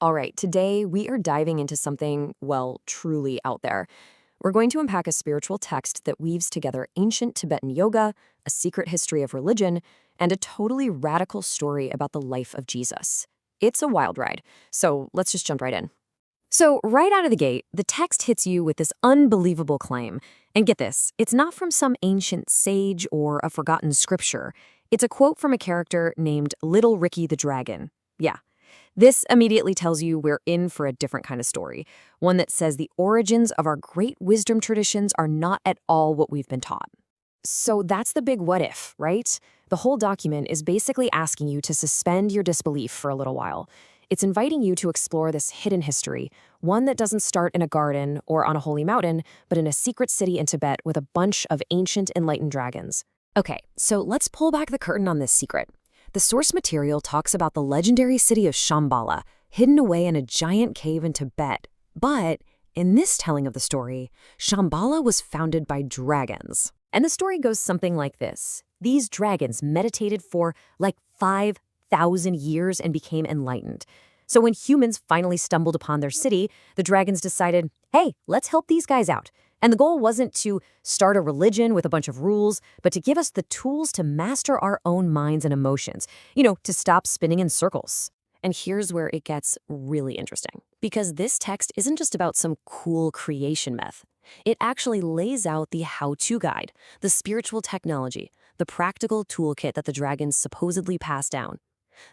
All right, today we are diving into something, well, truly out there. We're going to unpack a spiritual text that weaves together ancient Tibetan yoga, a secret history of religion, and a totally radical story about the life of Jesus. It's a wild ride, so let's just jump right in. So, right out of the gate, the text hits you with this unbelievable claim. And get this, it's not from some ancient sage or a forgotten scripture. It's a quote from a character named Little Ricky the Dragon. Yeah, this immediately tells you we're in for a different kind of story, one that says the origins of our great wisdom traditions are not at all what we've been taught. So that's the big what if, right? The whole document is basically asking you to suspend your disbelief for a little while. It's inviting you to explore this hidden history, one that doesn't start in a garden or on a holy mountain, but in a secret city in Tibet with a bunch of ancient enlightened dragons. Okay, so let's pull back the curtain on this secret. The source material talks about the legendary city of Shambhala, hidden away in a giant cave in Tibet. But in this telling of the story, Shambhala was founded by dragons. And the story goes something like this. These dragons meditated for like 5,000 years and became enlightened. So when humans finally stumbled upon their city, the dragons decided, hey, let's help these guys out. And the goal wasn't to start a religion with a bunch of rules, but to give us the tools to master our own minds and emotions, to stop spinning in circles. And here's where it gets really interesting, because this text isn't just about some cool creation myth. It actually lays out the how-to guide, the spiritual technology, the practical toolkit that the dragons supposedly passed down.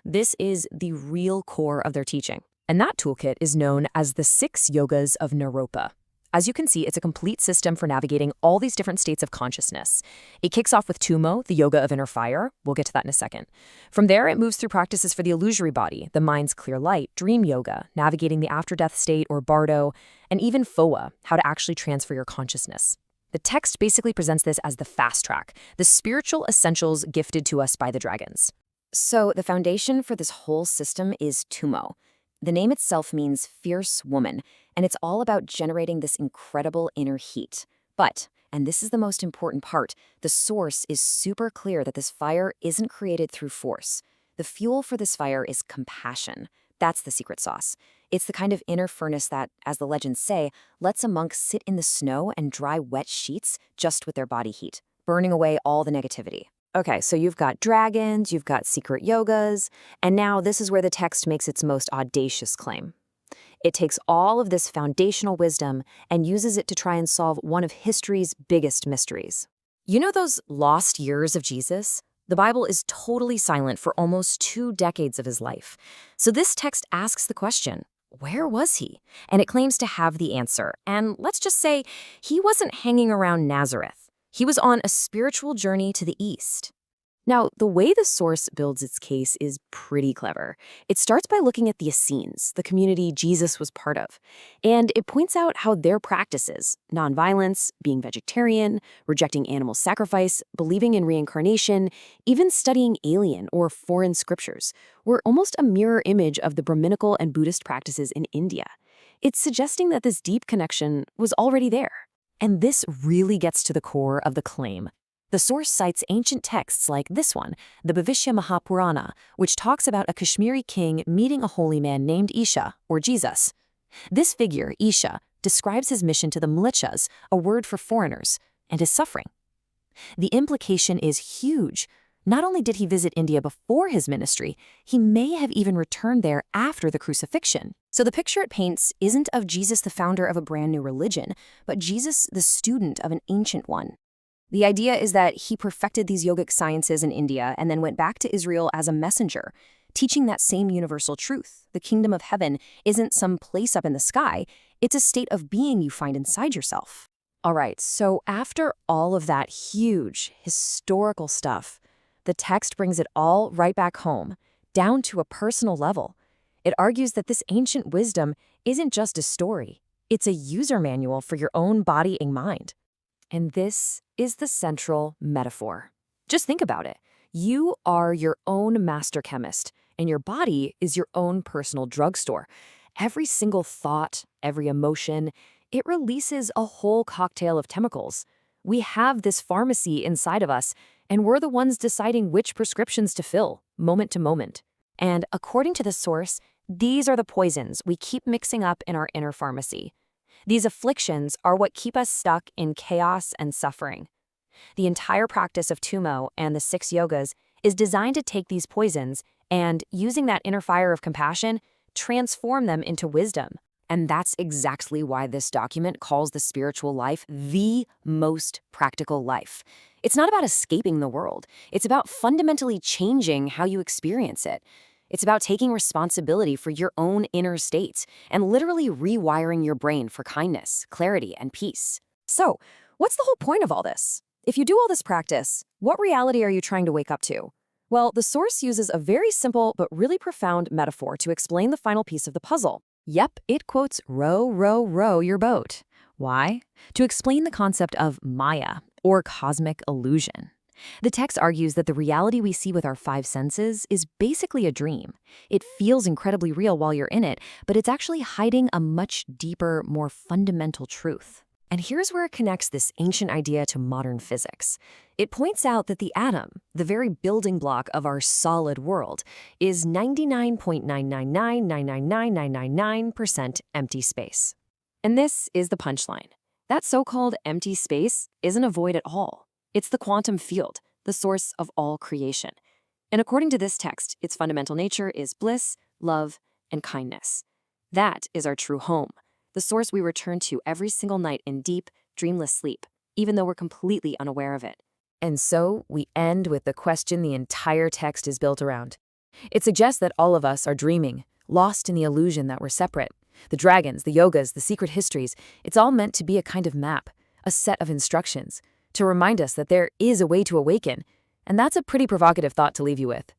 This is the real core of their teaching. And that toolkit is known as the 6 Yogas of Naropa. As you can see, it's a complete system for navigating all these different states of consciousness. It kicks off with Tummo, the yoga of inner fire. We'll get to that in a second. From there, it moves through practices for the illusory body, the mind's clear light, dream yoga, navigating the after-death state or bardo, and even Phowa, how to actually transfer your consciousness. The text basically presents this as the fast track, the spiritual essentials gifted to us by the dragons. So the foundation for this whole system is Tummo. The name itself means fierce woman, and it's all about generating this incredible inner heat. But, and this is the most important part, the source is super clear that this fire isn't created through force. The fuel for this fire is compassion. That's the secret sauce. It's the kind of inner furnace that, as the legends say, lets a monk sit in the snow and dry wet sheets just with their body heat, burning away all the negativity. Okay, so you've got dragons, you've got secret yogas, and now this is where the text makes its most audacious claim. It takes all of this foundational wisdom and uses it to try and solve one of history's biggest mysteries. You know those lost years of Jesus? The Bible is totally silent for almost 2 decades of his life. So this text asks the question, where was he? And it claims to have the answer. And let's just say he wasn't hanging around Nazareth. He was on a spiritual journey to the east. Now, the way the source builds its case is pretty clever. It starts by looking at the Essenes, the community Jesus was part of, and it points out how their practices, nonviolence, being vegetarian, rejecting animal sacrifice, believing in reincarnation, even studying alien or foreign scriptures, were almost a mirror image of the Brahminical and Buddhist practices in India. It's suggesting that this deep connection was already there. And this really gets to the core of the claim. The source cites ancient texts like this one, the Bhavishya Mahapurana, which talks about a Kashmiri king meeting a holy man named Isha, or Jesus. This figure, Isha, describes his mission to the mlichas, a word for foreigners, and his suffering. The implication is huge. Not only did he visit India before his ministry, he may have even returned there after the crucifixion. So the picture it paints isn't of Jesus the founder of a brand new religion, but Jesus the student of an ancient one. The idea is that he perfected these yogic sciences in India and then went back to Israel as a messenger, teaching that same universal truth. The kingdom of heaven isn't some place up in the sky, it's a state of being you find inside yourself. All right, so after all of that huge, historical stuff, the text brings it all right back home, down to a personal level. It argues that this ancient wisdom isn't just a story. It's a user manual for your own body and mind. And this is the central metaphor. Just think about it. You are your own master chemist, and your body is your own personal drugstore. Every single thought, every emotion, it releases a whole cocktail of chemicals. We have this pharmacy inside of us, and we're the ones deciding which prescriptions to fill, moment to moment. And according to the source, These are the poisons we keep mixing up in our inner pharmacy. These afflictions are what keep us stuck in chaos and suffering. The entire practice of Tummo and the 6 yogas is designed to take these poisons and, using that inner fire of compassion, transform them into wisdom. And that's exactly why this document calls the spiritual life the most practical life. It's not about escaping the world. It's about fundamentally changing how you experience it. It's about taking responsibility for your own inner state and literally rewiring your brain for kindness, clarity, and peace. So, what's the whole point of all this? If you do all this practice, what reality are you trying to wake up to? Well, the source uses a very simple but really profound metaphor to explain the final piece of the puzzle. Yep, it quotes row, row, row your boat. Why? To explain the concept of Maya, or cosmic illusion. The text argues that the reality we see with our 5 senses is basically a dream. It feels incredibly real while you're in it, but it's actually hiding a much deeper, more fundamental truth. And here's where it connects this ancient idea to modern physics. It points out that the atom, the very building block of our solid world, is 99.999999999% empty space. And this is the punchline. That so-called empty space isn't a void at all. It's the quantum field, the source of all creation. And according to this text, its fundamental nature is bliss, love, and kindness. That is our true home, the source we return to every single night in deep, dreamless sleep, even though we're completely unaware of it. And so we end with the question the entire text is built around. It suggests that all of us are dreaming, lost in the illusion that we're separate. The dragons, the yogas, the secret histories, it's all meant to be a kind of map, a set of instructions, to remind us that there is a way to awaken. And that's a pretty provocative thought to leave you with.